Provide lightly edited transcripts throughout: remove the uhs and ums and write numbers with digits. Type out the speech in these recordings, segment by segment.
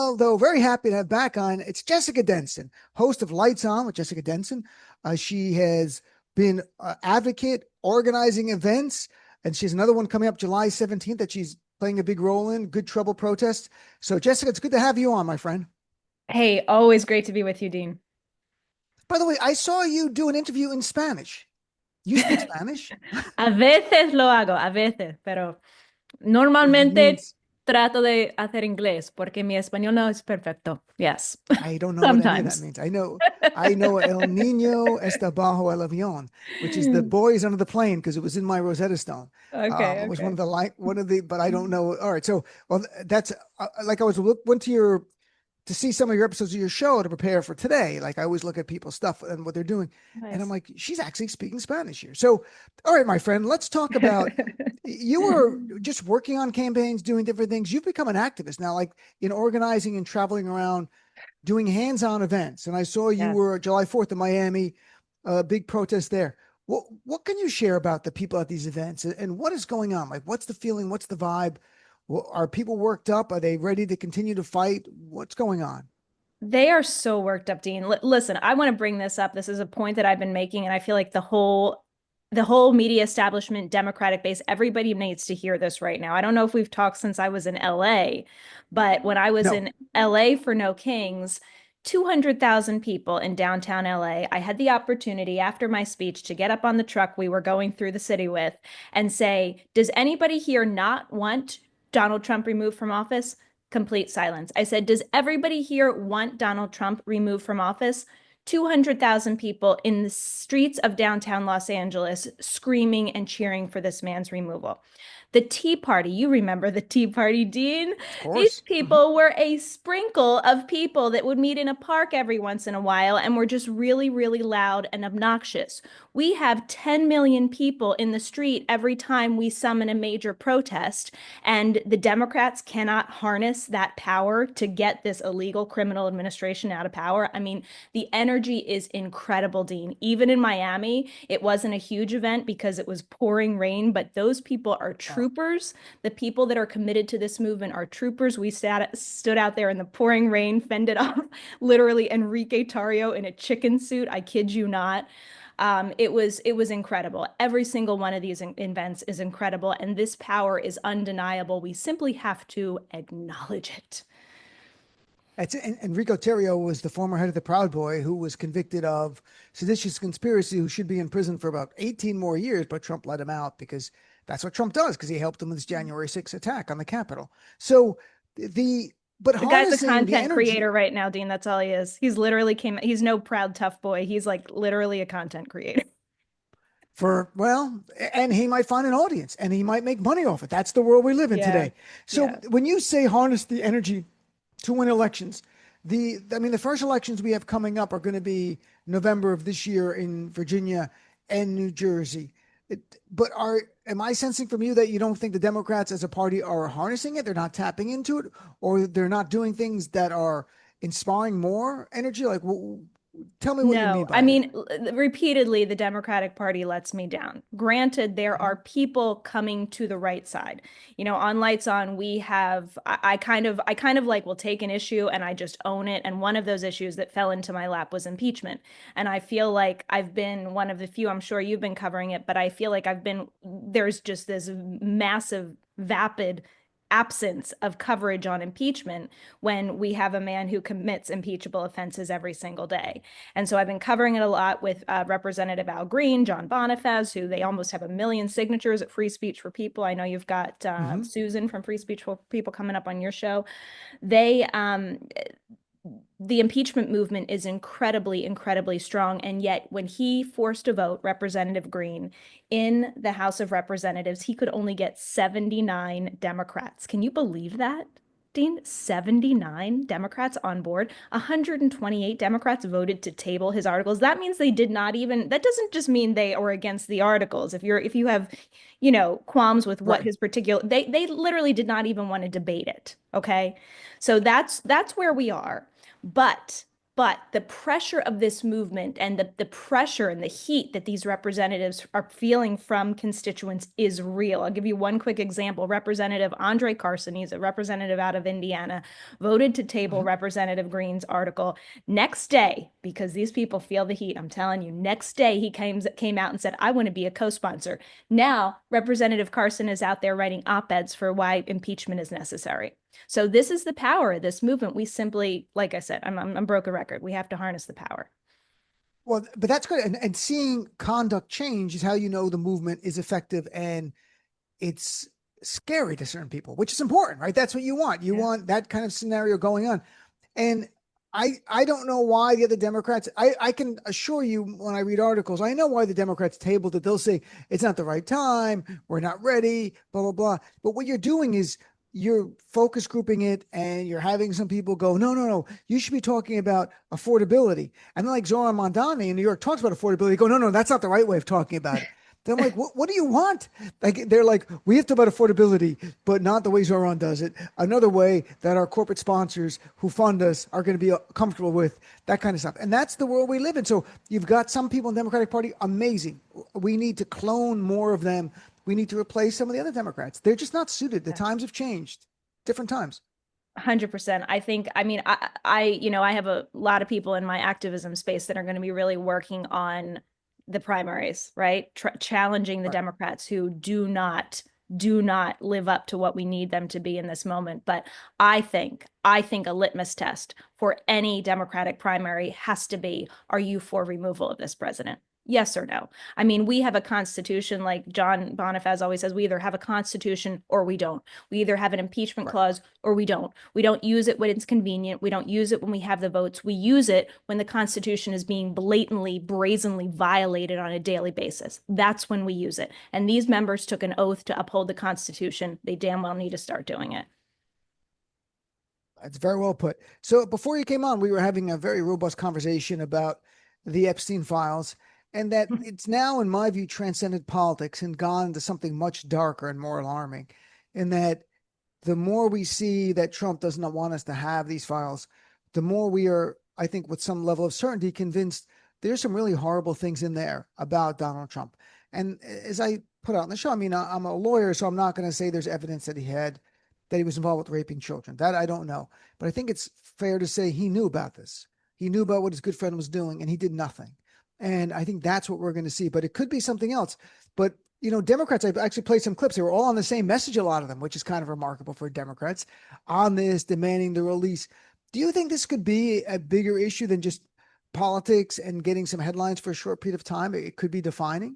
Well, though, very happy to have back on. It's Jessica Denson, host of Lights On with Jessica Denson. She has been advocate organizing events, and she has another one coming up July 17th that she's playing a big role in, Good Trouble protests. So, Jessica, it's good to have you on, my friend. Hey, always great to be with you, Dean. By the way, I saw you do an interview in Spanish. You speak Spanish? A veces lo hago, a veces, pero It normalmente means trato de hacer inglés porque mi español no es perfecto. Yes, I don't know what any of that sometimes. means. I know El Niño está bajo el avión, which is the boys under the plane because it was in my Rosetta Stone. Okay, It was okay. but I don't know. All right, so well, that's like went to see some of your episodes of your show to prepare for today. Like I always look at people's stuff and what they're doing, and I'm Nice. like, she's actually speaking Spanish here. So, all right, my friend, let's talk about you were just working on campaigns, doing different things. You've become an activist now, like in organizing and traveling around doing hands-on events. And I saw you Yes. were July 4th in Miami, a big protest there. What can you share about the people at these events and what is going on? Like, what's the feeling? What's the vibe? Are people worked up? Are they ready to continue to fight? What's going on? They are so worked up, Dean. Listen, I want to bring this up. This is a point that I've been making, and I feel like the whole media establishment, Democratic base, everybody needs to hear this right now. I don't know if we've talked since I was in LA, but when I was No. in LA for No Kings, 200,000 people in downtown LA, I had the opportunity after my speech to get up on the truck we were going through the city with and say, does anybody here not want Donald Trump removed from office? Complete silence. I said, does everybody here want Donald Trump removed from office? 200,000 people in the streets of downtown Los Angeles screaming and cheering for this man's removal. The Tea Party, you remember the Tea Party, Dean? Of These course. Mhm. people were a sprinkle of people that would meet in a park every once in a while and were just really, really loud and obnoxious. We have 10 million people in the street every time we summon a major protest, and the Democrats cannot harness that power to get this illegal criminal administration out of power. I mean, the energy is incredible, Dean. Even in Miami, it wasn't a huge event because it was pouring rain, but those people are Oh, troopers. The people that are committed to this movement are troopers. We stood out there in the pouring rain, fended off literally Enrique Tarrio in a chicken suit. I kid you not. It was incredible. Every single one of these events is incredible, and this power is undeniable. We simply have to acknowledge it. Enrico Terrio was the former head of the Proud Boy who was convicted of seditious conspiracy, who should be in prison for about 18 more years, but Trump let him out because that's what Trump does, because he helped him with this January 6th attack on the Capitol. So the but The guy's a harnessing the content energy creator right now, Dean. That's all he is. He's no proud tough boy. He's like literally a content creator. for, well, and he might find an audience and he might make money off it. That's the world we live in Yeah. today. So Yeah. when you say harness the energy to win elections, the first elections we have coming up are going to be November of this year in Virginia and New Jersey. It, but am I sensing from you that you don't think the Democrats as a party are harnessing it? They're not tapping into it, or they're not doing things that are inspiring more energy? Like, tell me what you mean No, I by that. mean, repeatedly, the Democratic Party lets me down. Granted, there Mhm. are people coming to the right side. On Lights On, I kind of like will take an issue and I just own it. And one of those issues that fell into my lap was impeachment. And I feel like I've been one of the few, I'm sure you've been covering it, but I feel like there's just this massive, vapid absence of coverage on impeachment when we have a man who commits impeachable offenses every single day. And so I've been covering it a lot with Representative Al Green, John Bonifaz, who they almost have 1 million signatures at Free Speech for People. I know you've got Hmm. Susan from Free Speech for People coming up on your show. They the impeachment movement is incredibly, incredibly strong. And yet, when he forced a vote, Representative Green, in the House of Representatives, he could only get 79 Democrats. Can you believe that? Dean, 79 Democrats on board. 128 Democrats voted to table his articles. That means they did not even, that doesn't just mean they are against the articles. If you have, qualms with what Right. his particular, they literally did not even want to debate it. Okay. So that's where we are. But But the pressure of this movement and the pressure and the heat that these representatives are feeling from constituents is real. I'll give you one quick example. Representative Andre Carson, he's a representative out of Indiana, voted to table Representative Green's article. Next day, because these people feel the heat, I'm telling you, next day he came out and said, I want to be a co-sponsor. Now, Representative Carson is out there writing op-eds for why impeachment is necessary. So this is the power of this movement. We simply, like I said, I'm broken record. We have to harness the power. Well, but that's good. And seeing conduct change is how you know the movement is effective, and it's scary to certain people, which is important, right? That's what you want. You want that kind of scenario going on. And I don't know why the other Democrats, I can assure you when I read articles, I know why the Democrats tabled it. They'll say it's not the right time, we're not ready, blah, blah, blah. But what you're doing is you're focus grouping it, and you're having some people go, no, you should be talking about affordability. And then like Zoran Mondani in New York talks about affordability. Go, no, that's not the right way of talking about it. Then I'm like, what do you want? Like, they're like, we have to about affordability, but not the way Zoran does it. Another way that our corporate sponsors who fund us are going to be comfortable with, that kind of stuff. And that's the world we live in. So you've got some people in the Democratic Party, amazing. We need to clone more of them. We need to replace some of the other Democrats. They're just not suited. The times have changed, different times. 100%. I think, I mean, I have a lot of people in my activism space that are going to be really working on the primaries, right? Challenging the Democrats who do not live up to what we need them to be in this moment. But I think a litmus test for any Democratic primary has to be, are you for removal of this president? Yes or no? I mean, we have a constitution, like John Bonifaz always says, we either have a constitution or we don't. We either have an impeachment clause or we don't. We don't use it when it's convenient. We don't use it when we have the votes. We use it when the Constitution is being blatantly, brazenly violated on a daily basis. That's when we use it. And these members took an oath to uphold the Constitution. They damn well need to start doing it. That's very well put. So before you came on, we were having a very robust conversation about the Epstein files, and that it's now, in my view, transcended politics and gone into something much darker and more alarming. In that the more we see that Trump does not want us to have these files, the more we are, I think, with some level of certainty, convinced there's some really horrible things in there about Donald Trump. And as I put out in the show, I mean, I'm a lawyer, so I'm not going to say there's evidence that he was involved with raping children. That I don't know. But I think it's fair to say he knew about this. He knew about what his good friend was doing, and he did nothing. And I think that's what we're going to see. But it could be something else. But, Democrats, I've actually played some clips. They were all on the same message, a lot of them, which is kind of remarkable for Democrats, on this, demanding the release. Do you think this could be a bigger issue than just politics and getting some headlines for a short period of time? It could be defining?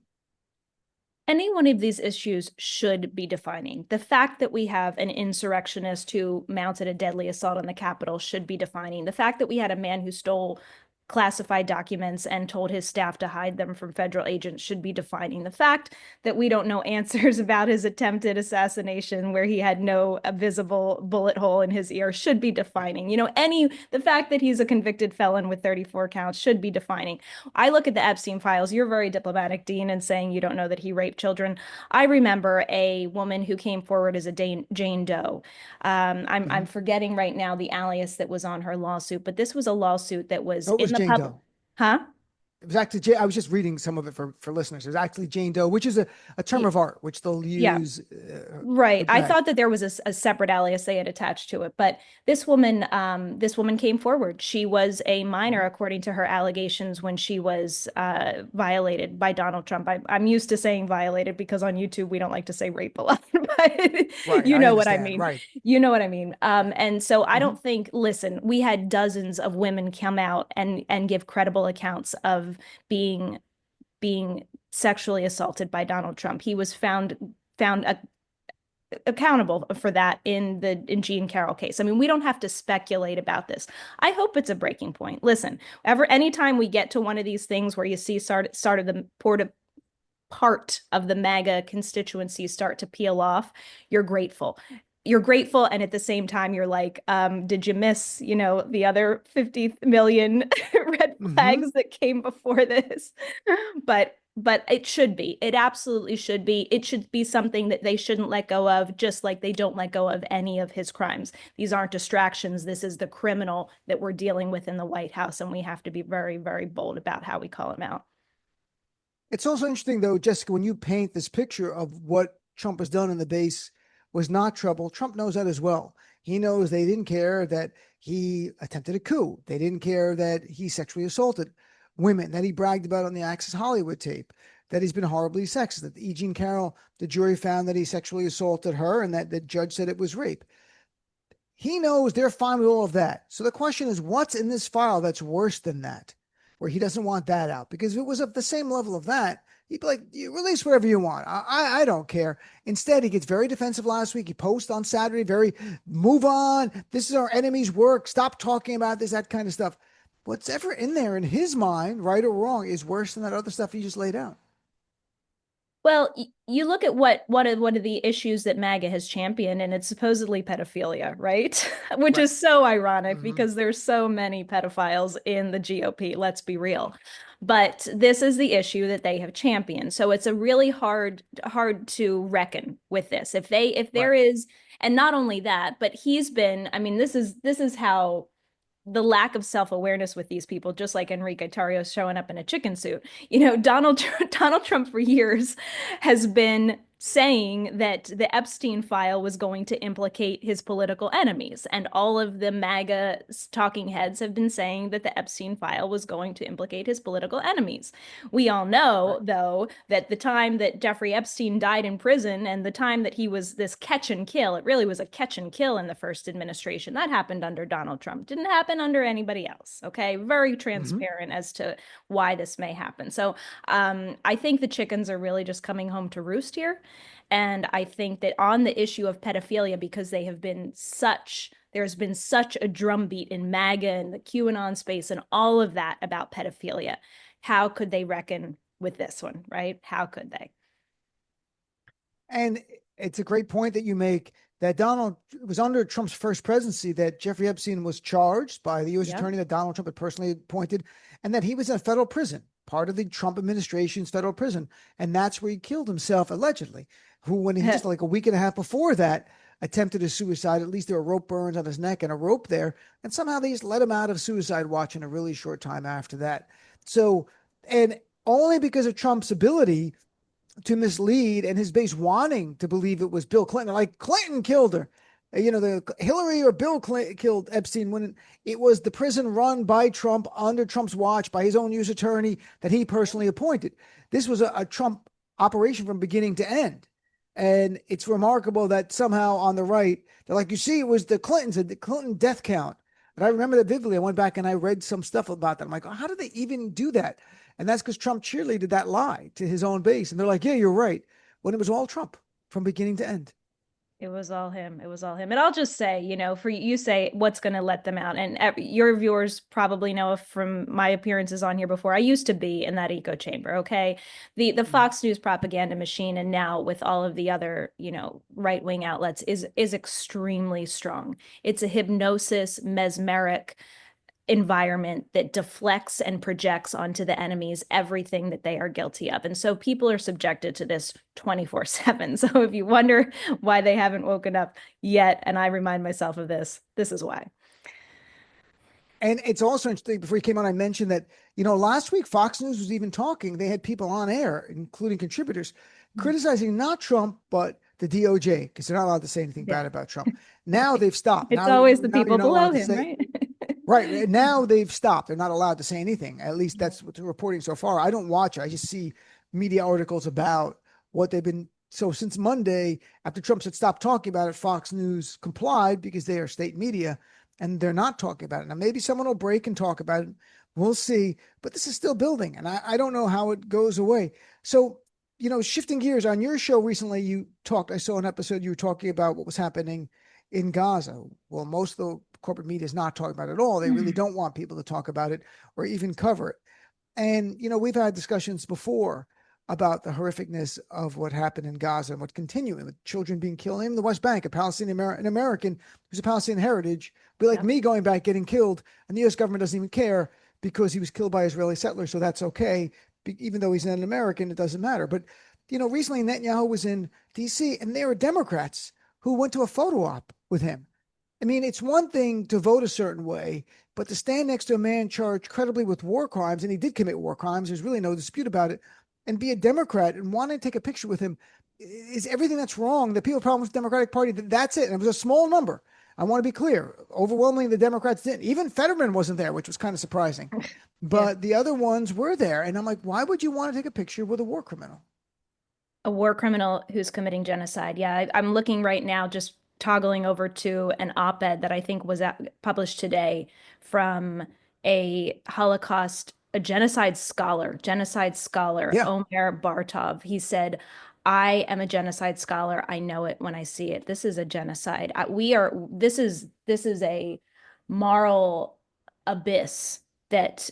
Any one of these issues should be defining. The fact that we have an insurrectionist who mounted a deadly assault on the Capitol should be defining. The fact that we had a man who stole classified documents and told his staff to hide them from federal agents should be defining. The fact that we don't know answers about his attempted assassination where he had no visible bullet hole in his ear should be defining. The fact that he's a convicted felon with 34 counts should be defining. I look at the Epstein files. You're very diplomatic, Dean, and saying you don't know that he raped children. I remember a woman who came forward as a Jane Doe. I'm forgetting right now the alias that was on her lawsuit, but this was a lawsuit that was No, it was in the Jane public. Doe. Huh? It was actually, I was just reading some of it for listeners. It was actually Jane Doe, which is a term of art, which they'll use. Right. I thought that there was a separate alias they had attached to it, but this woman came forward. She was a minor, according to her allegations, when she was violated by Donald Trump. I'm used to saying violated because on YouTube we don't like to say rape a lot, but you know what I mean. Right. You know what I mean. And so I don't think. Listen, we had dozens of women come out and give credible accounts of being sexually assaulted by Donald Trump. He was found accountable for that in Jean Carroll case. I mean, we don't have to speculate about this. I hope it's a breaking point. Listen, anytime we get to one of these things where you see part of the MAGA constituency start to peel off, you're grateful. You're grateful, and at the same time, you're like, did you miss, the other 50 million red flags that came before this? But but it should be. It absolutely should be. It should be something that they shouldn't let go of, just like they don't let go of any of his crimes. These aren't distractions. This is the criminal that we're dealing with in the White House, and we have to be very, very bold about how we call him out. It's also interesting, though, Jessica, when you paint this picture of what Trump has done in the base was not trouble. Trump knows that as well. He knows they didn't care that he attempted a coup. They didn't care that he sexually assaulted women, that he bragged about on the Access Hollywood tape, that he's been horribly sexist, that E. Jean Carroll, the jury found that he sexually assaulted her and that the judge said it was rape. He knows they're fine with all of that. So the question is, what's in this file that's worse than that, where he doesn't want that out? Because if it was of the same level of that, he'd be like, you release whatever you want. I don't care. Instead, he gets very defensive last week. He posts on Saturday, very move on. This is our enemy's work. Stop talking about this, that kind of stuff. What's ever in there in his mind, right or wrong, is worse than that other stuff he just laid out. Well, you look at what are the issues that MAGA has championed, and it's supposedly pedophilia, right? Which Right. is so ironic Mm-hmm. because there's so many pedophiles in the GOP, let's be real. But this is the issue that they have championed. So it's a really hard to reckon with this. If there Right. is, and not only that, but he's been, I mean, this is how the lack of self-awareness with these people, just like Enrique Tarrio showing up in a chicken suit. Donald Trump for years has been saying that the Epstein file was going to implicate his political enemies. And all of the MAGA talking heads have been saying that the Epstein file was going to implicate his political enemies. We all know, Right. though, that the time that Jeffrey Epstein died in prison and the time that he was this catch and kill, it really was a catch and kill in the first administration. That happened under Donald Trump. Didn't happen under anybody else. Okay. Very Mm-hmm. transparent as to why this may happen. So I think the chickens are really just coming home to roost here. And I think that on the issue of pedophilia, because there's been such a drumbeat in MAGA and the QAnon space and all of that about pedophilia. How could they reckon with this one, right? How could they? And it's a great point that you make that Donald it was under Trump's first presidency that Jeffrey Epstein was charged by the U.S. Yep. attorney that Donald Trump had personally appointed, and that he was in a federal prison, part of the Trump administration's federal prison. And that's where he killed himself, allegedly. Who, when he just like a week and a half before that, attempted a suicide. At least there were rope burns on his neck and a rope there. And somehow they just let him out of suicide watch in a really short time after that. So, and only because of Trump's ability to mislead and his base wanting to believe it was Bill Clinton, like Clinton killed her. The Hillary or Bill Clinton killed Epstein when it was the prison run by Trump under Trump's watch by his own U.S. attorney that he personally appointed. This was a Trump operation from beginning to end. And it's remarkable that somehow on the right, they're like, you see, it was the Clintons, the Clinton death count. And I remember that vividly. I went back and I read some stuff about that. I'm like, oh, how did they even do that? And that's because Trump cheerleaded that lie to his own base. And they're like, yeah, you're right. When it was all Trump from beginning to end. It was all him. It was all him. And I'll just say, for you say what's going to let them out. And your viewers probably know from my appearances on here before, I used to be in that echo chamber. Okay. The Fox News propaganda machine, and now with all of the other, right-wing outlets is extremely strong. It's a hypnosis, mesmeric environment that deflects and projects onto the enemies everything that they are guilty of. And so people are subjected to this 24/7. So if you wonder why they haven't woken up yet, and I remind myself of this is why. And it's also interesting, before he came on, I mentioned that, last week Fox News was even talking. They had people on air, including contributors, criticizing not Trump, but the DOJ, because they're not allowed to say anything Yeah. bad about Trump. Now they've stopped. It's Now, always the now you're people not below allowed to him, say, right? right. Now they've stopped. They're not allowed to say anything. At least that's what they're reporting so far. I don't watch it. I just see media articles about what they've been. So since Monday, after Trump said stop talking about it, Fox News complied because they are state media and they're not talking about it. Now, maybe someone will break and talk about it. We'll see. But this is still building, and I don't know how it goes away. So, shifting gears, on your show recently, I saw an episode, you were talking about what was happening in Gaza. Well, most of the corporate media is not talking about it at all. They really don't want people to talk about it or even cover it. And, we've had discussions before about the horrificness of what happened in Gaza and what's continuing with children being killed in the West Bank, an American who's a Palestinian heritage, be like Yep. me going back, getting killed, and the U.S. government doesn't even care because he was killed by Israeli settlers, so that's okay. even though he's not an American, it doesn't matter. But, recently Netanyahu was in DC and there were Democrats who went to a photo op with him. I mean, it's one thing to vote a certain way, but to stand next to a man charged credibly with war crimes, and he did commit war crimes, there's really no dispute about it, and be a Democrat and want to take a picture with him is everything that's wrong. The people problem with the Democratic Party, that's it. And it was a small number. I want to be clear. Overwhelmingly, the Democrats didn't. Even Fetterman wasn't there, which was kind of surprising. Yeah. But the other ones were there. And I'm like, why would you want to take a picture with a war criminal? A war criminal who's committing genocide. Yeah, I'm looking right now, just toggling over to an op-ed that I think was published today from a genocide scholar, Yeah. Omer Bartov. He said, I am a genocide scholar. I know it when I see it. This is a genocide. This is a moral abyss that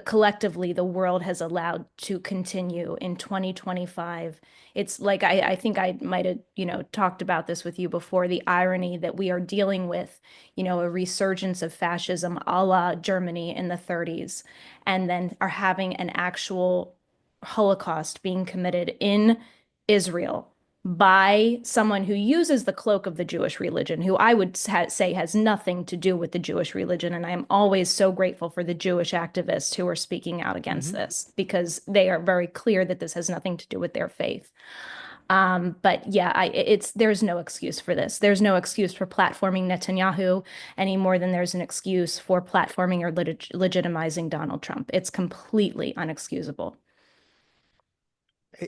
collectively the world has allowed to continue in 2025. It's like I think I might have, talked about this with you before, the irony that we are dealing with, a resurgence of fascism a la Germany in the 30s, and then are having an actual Holocaust being committed in Israel by someone who uses the cloak of the Jewish religion, who I would say has nothing to do with the Jewish religion. And I am always so grateful for the Jewish activists who are speaking out against Mm-hmm. this, because they are very clear that this has nothing to do with their faith. But yeah, there's no excuse for this. There's no excuse for platforming Netanyahu any more than there's an excuse for platforming or legitimizing Donald Trump. It's completely unexcusable.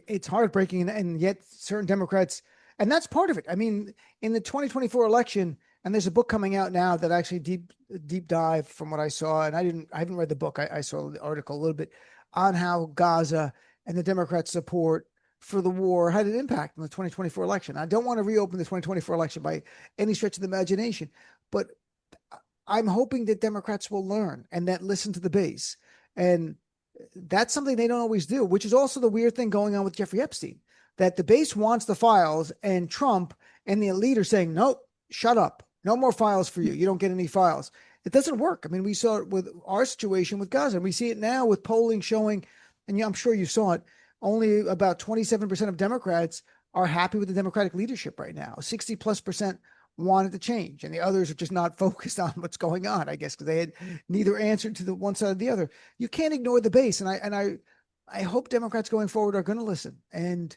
It's heartbreaking, and yet certain Democrats, and that's part of it. I mean, in the 2024 election, and there's a book coming out now that actually deep dive from what I saw, and I haven't read the book. I saw the article a little bit on how Gaza and the Democrats' support for the war had an impact on the 2024 election. I don't want to reopen the 2024 election by any stretch of the imagination, but I'm hoping that Democrats will learn and that listen to the base. And that's something they don't always do, which is also the weird thing going on with Jeffrey Epstein, that the base wants the files and Trump and the elite are saying, nope, shut up. No more files for you. You don't get any files. It doesn't work. I mean, we saw it with our situation with Gaza, and we see it now with polling showing, and I'm sure you saw it, only about 27% of Democrats are happy with the Democratic leadership right now. 60+% wanted to change, and the others are just not focused on what's going on, I guess, because they had neither answered to the one side or the other. You can't ignore the base, and I hope Democrats going forward are going to listen, and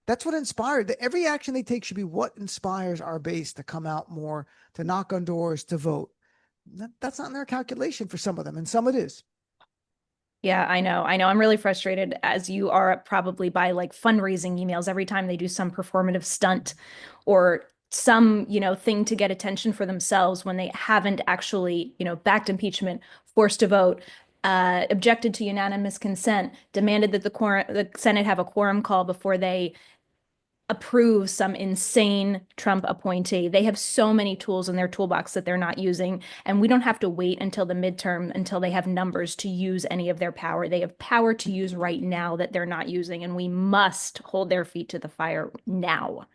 that's what inspired every action they take should be what inspires our base to come out more, to knock on doors, to vote. That's not in their calculation for some of them, and some it is. Yeah, I know. I know. I'm really frustrated, as you are probably, by like fundraising emails every time they do some performative stunt or some, thing to get attention for themselves when they haven't actually, backed impeachment, forced a vote, objected to unanimous consent, demanded that the Senate have a quorum call before they approve some insane Trump appointee. They have so many tools in their toolbox that they're not using, and we don't have to wait until the midterm until they have numbers to use any of their power. They have power to use right now that they're not using, and we must hold their feet to the fire now.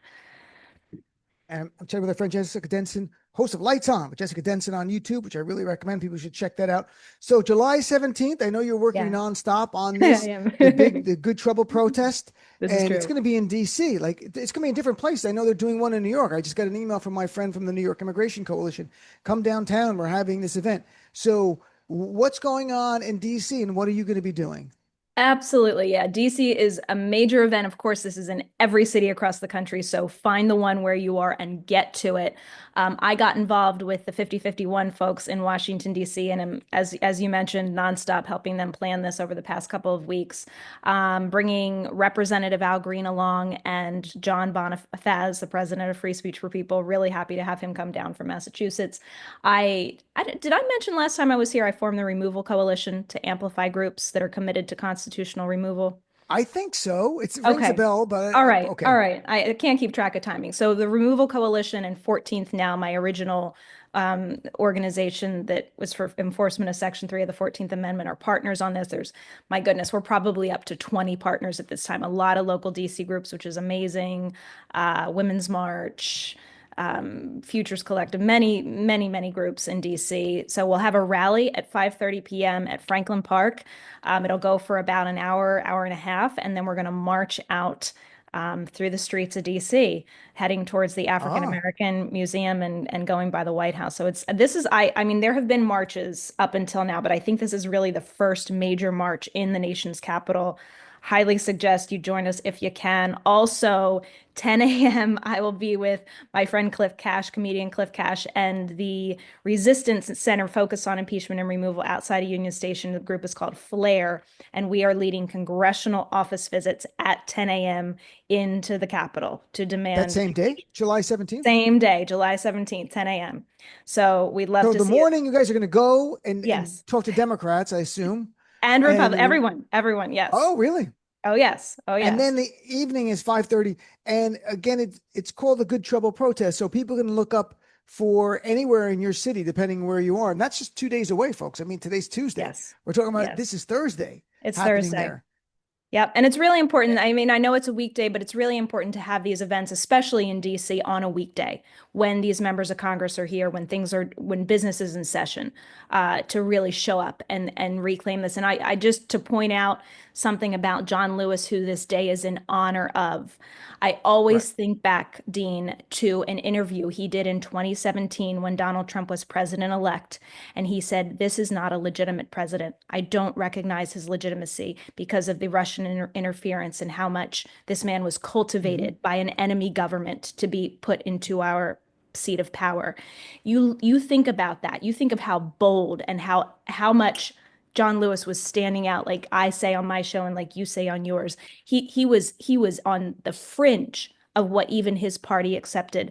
And I'm chatting with our friend Jessica Denson, host of Lights On with Jessica Denson on YouTube, which I really recommend. People should check that out. So July 17th, I know you're working Yeah, nonstop on I this, am. the Good Trouble protest, This is and it's true. going to be in DC. Like it's going to be in different places. I know they're doing one in New York. I just got an email from my friend from the New York Immigration Coalition. Come downtown. We're having this event. So what's going on in DC, and what are you going to be doing? Absolutely. Yeah. DC is a major event. Of course, this is in every city across the country. So find the one where you are and get to it. I got involved with the 5051 folks in Washington, DC, and am, as you mentioned, nonstop helping them plan this over the past couple of weeks, bringing Representative Al Green along and John Bonifaz, the president of Free Speech for People. Really happy to have him come down from Massachusetts. Did I mention last time I was here, I formed the Removal Coalition to amplify groups that are committed to constitutional removal? I think so. It rings a Okay. bell, but All right. All okay. right. I can't keep track of timing. So the Removal Coalition and 14th Now, my original organization that was for enforcement of Section 3 of the 14th Amendment, are partners on this. My goodness, we're probably up to 20 partners at this time. A lot of local DC groups, which is amazing. Women's March, Futures Collective, many groups in DC. So we'll have a rally at 5:30 p.m. at Franklin Park. It'll go for about an hour, hour and a half, and then we're going to march out through the streets of DC, heading towards the African Ah, American Museum and going by the White House. So I mean, there have been marches up until now, but I think this is really the first major march in the nation's capital. Highly suggest you join us if you can. Also, 10 a.m., I will be with my friend Cliff Cash, comedian Cliff Cash, and the Resistance Center focused on impeachment and removal outside of Union Station. The group is called Flare, and we are leading congressional office visits at 10 a.m. into the Capitol to that demand same day, July 17th. same day, July 17th, 10 a.m. So we'd love So to the see it. morning you guys are going to go and Yes. talk to Democrats, I assume. And And Republic, everyone, yes. oh, really? Oh, yes. Oh, And yes. then the evening is 5:30. And again, it's called the Good Trouble Protest. So people can look up for anywhere in your city, depending where you are. And that's just 2 days away, folks. I mean, today's Tuesday. Yes. We're talking about Yes. this is Thursday It's happening Thursday. there. Yep. And it's really important. I mean, I know it's a weekday, but it's really important to have these events, especially in DC, on a weekday when these members of Congress are here, when business is in session, to really show up and reclaim this. And I just to point out something about John Lewis, who this day is in honor of. I Right. always think back, Dean, to an interview he did in 2017 when Donald Trump was president-elect. And he said, "This is not a legitimate president. I don't recognize his legitimacy because of the Russian interference and how much this man was Mhm. cultivated by an enemy government to be put into our seat of power." You think about that. You think of how bold and how much John Lewis was standing out, like I say on my show and like you say on yours. He was on the fringe of what even his party accepted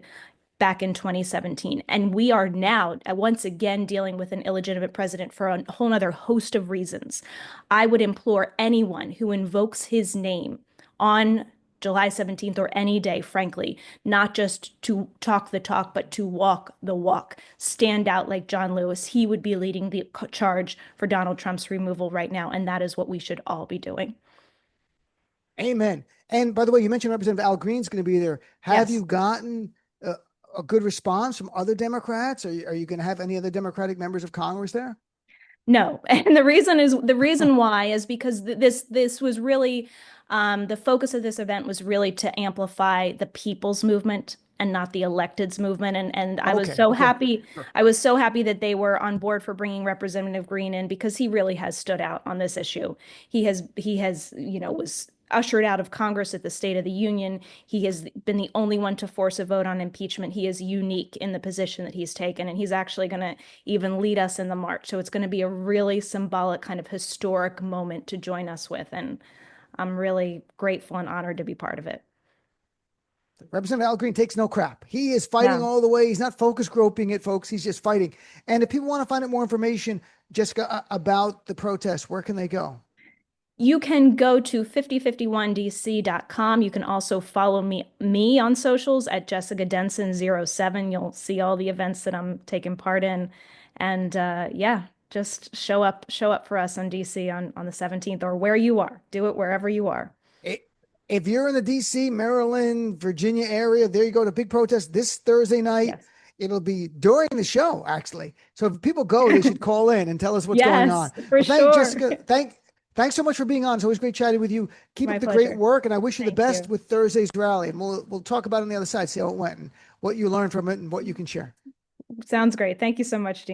back in 2017. And we are now once again dealing with an illegitimate president for a whole other host of reasons. I would implore anyone who invokes his name on July 17th or any day, frankly, not just to talk the talk, but to walk the walk. Stand out like John Lewis. He would be leading the charge for Donald Trump's removal right now. And that is what we should all be doing. Amen. And by the way, you mentioned Representative Al Green's going to be there. Have Yes. you gotten a good response from other Democrats? Are you going to have any other Democratic members of Congress there? No, and the reason why is because this was really the focus of this event was really to amplify the people's movement and not the electeds movement. And I was Okay. so Okay. happy. Sure. I was so happy that they were on board for bringing Representative Green in because he really has stood out on this issue. He has was ushered out of Congress at the State of the Union. He has been the only one to force a vote on impeachment. He is unique in the position that he's taken, and he's actually going to even lead us in the march. So it's going to be a really symbolic, kind of historic moment to join us with. And I'm really grateful and honored to be part of it. Representative Al Green takes no crap. He is fighting No. all the way. He's not focus groping it, folks. He's just fighting. And if people want to find out more information, Jessica, about the protest, where can they go? You can go to 5051dc.com. You can also follow me on socials at Jessica Denson 07. You'll see all the events that I'm taking part in. And yeah, just show up for us on DC on the 17th or where you are. Do it wherever you are. I- If you're in the DC, Maryland, Virginia area, there you go to big protest this Thursday night. Yes. It'll be during the show, actually. So if people go, they should call in and tell us what's going on. Yes, for Well, thank sure. Jessica. Thanks so much for being on. It's always great chatting with you. Keep My up the great pleasure. work, and I wish you the Thank best you. with Thursday's rally. And we'll talk about it on the other side, see how it went and what you learned from it and what you can share. Sounds great. Thank you so much, Dean.